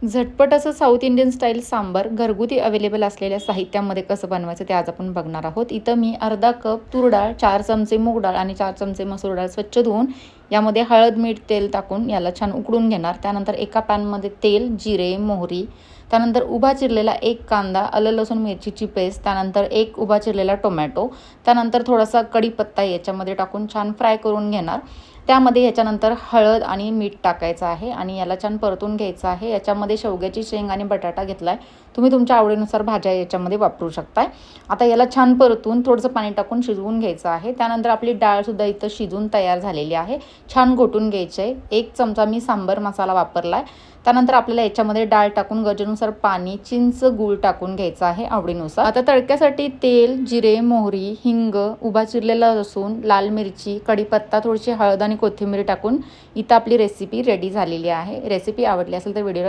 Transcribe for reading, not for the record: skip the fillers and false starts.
झटपट असं south Indian style sambar घरगुती अवेलेबल असलेल्या साहित्यामध्ये कसं बनवायचं ते आज आपण बघणार आहोत। इथं मी अर्धा कप तूर डाळ, 4 चमचे मूग डाळ आणि 4 चमचे मसूर डाळ स्वच्छ धुवून यामध्ये हळद, मीठ, तेल टाकून याला छान उकळून घेणार। त्यानंतर एका पॅनमध्ये तेल, जिरे, मोहरी, त्यानंतर उभा चिरलेला एक कांदा, आलं लसूण मिरचीची पेस्ट, त्यानंतर एक उभा चिरलेला टोमॅटो, त्यानंतर थोडासा कढीपत्ता याच्यामध्ये टाकून छान फ्राय करून घेणार। त्यामध्ये याच्यानंतर हळद आणि मीठ टाकायचं आहे आणि याला छान परतून घ्यायचं आहे। याच्यामध्ये शेवग्याची शेंग आणि बटाटा घेतलाय, तुम्ही तुमच्या आवडीनुसार भाज्या याच्यामध्ये वापरू शकताय। आता याला छान परतून थोडंसं पाणी टाकून शिजवून घ्यायचं आहे। त्यानंतर आपली डाळ सुद्धा इथं शिजून तयार झालेली आहे, छान घोटून घ्यायचे आहे। 1 चमचा मी सांबर मसाला वापरलाय। त्यानंतर आपल्याला याच्यामध्ये डाळ टाकून गरजेनुसार पाणी, चिंच, गूळ टाकून घ्यायचं आहे आवडीनुसार। आता तडक्यासाठी तेल, जिरे, मोहरी, हिंग, उभा चिरलेला लसूण, लाल मिरची, कढीपत्ता, थोडीशी हळद आणि कोथिंबीर टाकून इथं आपली रेसिपी रेडी झालेली आहे। रेसिपी आवडली असेल तर व्हिडिओला